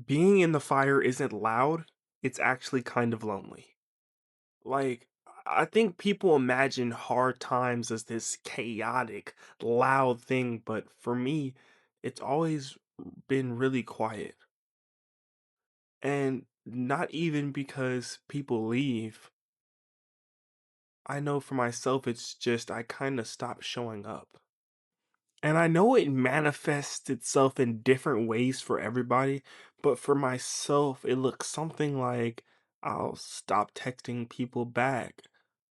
Being in the fire isn't loud, it's actually kind of lonely. Like, I think people imagine hard times as this chaotic, loud thing, but for me, it's always been really quiet. And not even because people leave. I know for myself, it's just I kind of stopped showing up. And I know it manifests itself in different ways for everybody, but for myself, it looks something like I'll stop texting people back.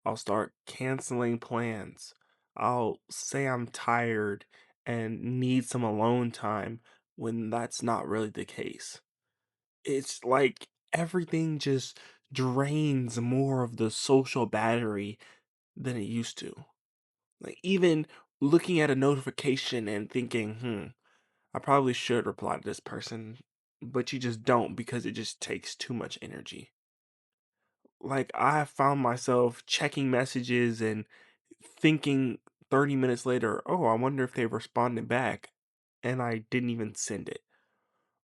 I'll start canceling plans. I'll say I'm tired and need some alone time when that's not really the case. It's like everything just drains more of the social battery than it used to. Like even looking at a notification and thinking, I probably should reply to this person, but you just don't because it just takes too much energy. Like I have found myself checking messages and thinking 30 minutes later, oh, I wonder if they responded back. And I didn't even send it.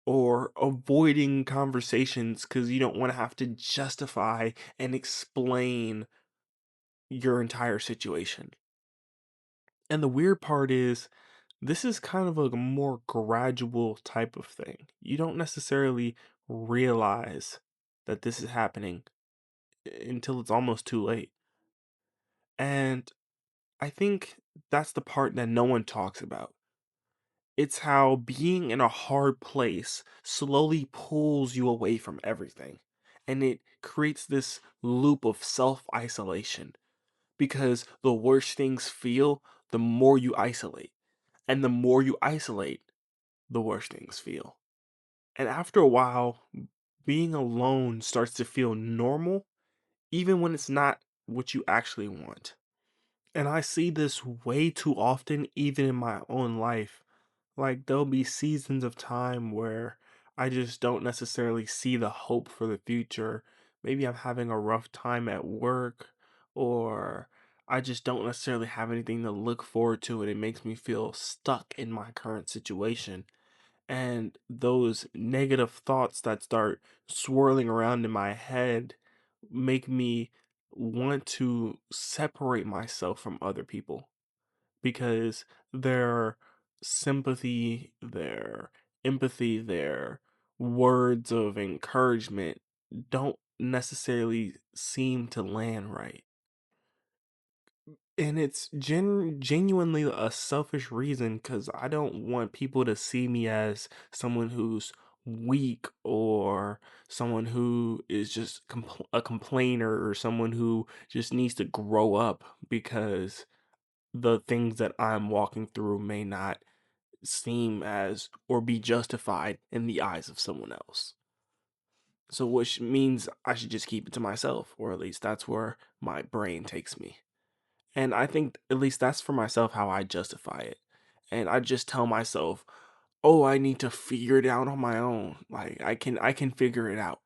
Or avoiding conversations because you don't want to have to justify and explain your entire situation. And the weird part is, this is kind of a more gradual type of thing. You don't necessarily realize that this is happening until it's almost too late. And I think that's the part that no one talks about. It's how being in a hard place slowly pulls you away from everything. And it creates this loop of self isolation because the worse things feel, the more you isolate. And the more you isolate, the worse things feel. And after a while, being alone starts to feel normal, even when it's not what you actually want. And I see this way too often, even in my own life. Like, there'll be seasons of time where I just don't necessarily see the hope for the future. Maybe I'm having a rough time at work, or I just don't necessarily have anything to look forward to, and it makes me feel stuck in my current situation. And those negative thoughts that start swirling around in my head make me want to separate myself from other people because their sympathy, their empathy, their words of encouragement don't necessarily seem to land right. And it's genuinely a selfish reason because I don't want people to see me as someone who's weak or someone who is just a complainer or someone who just needs to grow up because the things that I'm walking through may not seem as or be justified in the eyes of someone else. So, which means I should just keep it to myself, or at least that's where my brain takes me. And I think at least that's for myself how I justify it. And I just tell myself, "Oh, I need to figure it out on my own. Like I can figure it out."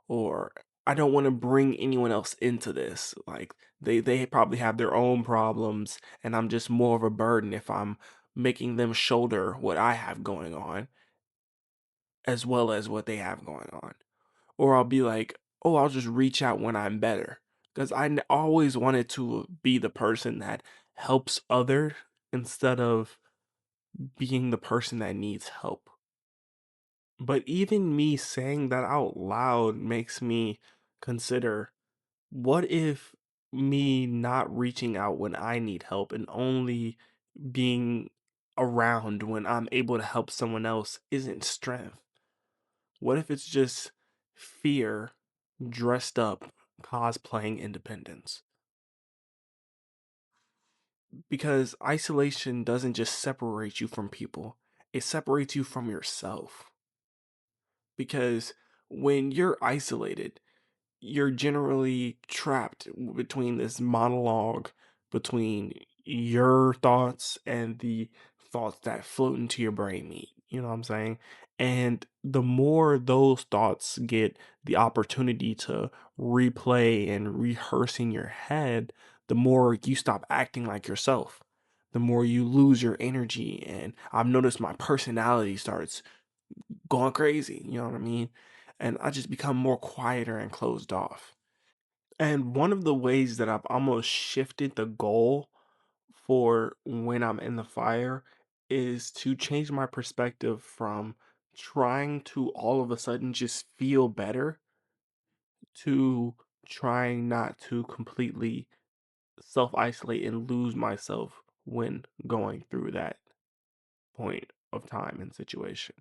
Or I don't want to bring anyone else into this. Like they probably have their own problems and I'm just more of a burden if I'm making them shoulder what I have going on as well as what they have going on. Or I'll be like, "Oh, I'll just reach out when I'm better." Because always wanted to be the person that helps others instead of being the person that needs help. But even me saying that out loud makes me consider, what if me not reaching out when I need help and only being around when I'm able to help someone else isn't strength? What if it's just fear dressed up cosplaying independence? Because isolation doesn't just separate you from people, it separates you from yourself. Because when you're isolated, you're generally trapped between this monologue between your thoughts and the thoughts that float into your brain meet. You know what I'm saying? And the more those thoughts get the opportunity to replay and rehearse in your head, the more you stop acting like yourself. The more you lose your energy. And I've noticed my personality starts going crazy, you know what I mean? And I just become more quieter and closed off. And one of the ways that I've almost shifted the goal for when I'm in the fire is to change my perspective from trying to all of a sudden just feel better to trying not to completely self isolate and lose myself when going through that point of time and situation.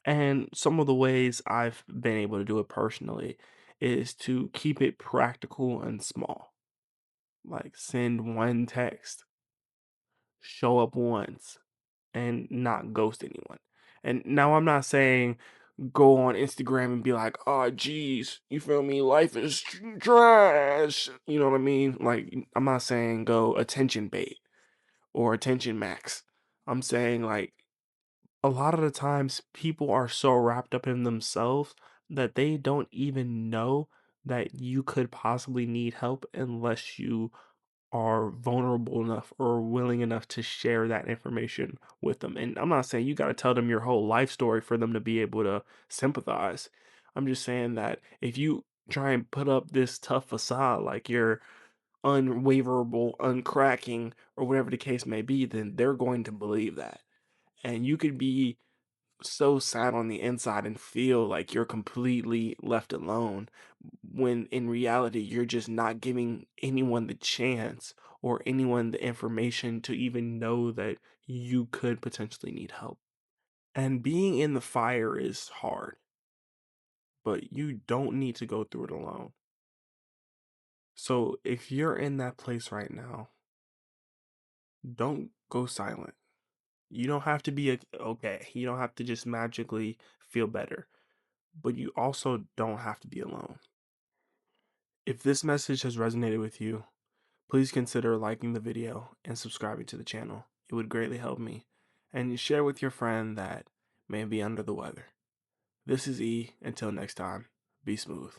And some of the ways I've been able to do it personally is to keep it practical and small. Like send one text, show up once, and not ghost anyone. And now I'm not saying go on Instagram and be like, oh, geez, you feel me? Life is trash. You know what I mean? Like, I'm not saying go attention bait or attention max. I'm saying, like, a lot of the times people are so wrapped up in themselves that they don't even know that you could possibly need help unless you are vulnerable enough or willing enough to share that information with them. And I'm not saying you got to tell them your whole life story for them to be able to sympathize. I'm just saying that if you try and put up this tough facade like you're unwaverable, uncracking, or whatever the case may be, then they're going to believe that. And you could be so sad on the inside and feel like you're completely left alone when in reality you're just not giving anyone the chance or anyone the information to even know that you could potentially need help. And being in the fire is hard, but you don't need to go through it alone. So if you're in that place right now, don't go silent. You don't have to be okay. You don't have to just magically feel better, but you also don't have to be alone. If this message has resonated with you, please consider liking the video and subscribing to the channel. It would greatly help me. And share with your friend that may be under the weather. This is E. Until next time, be smooth.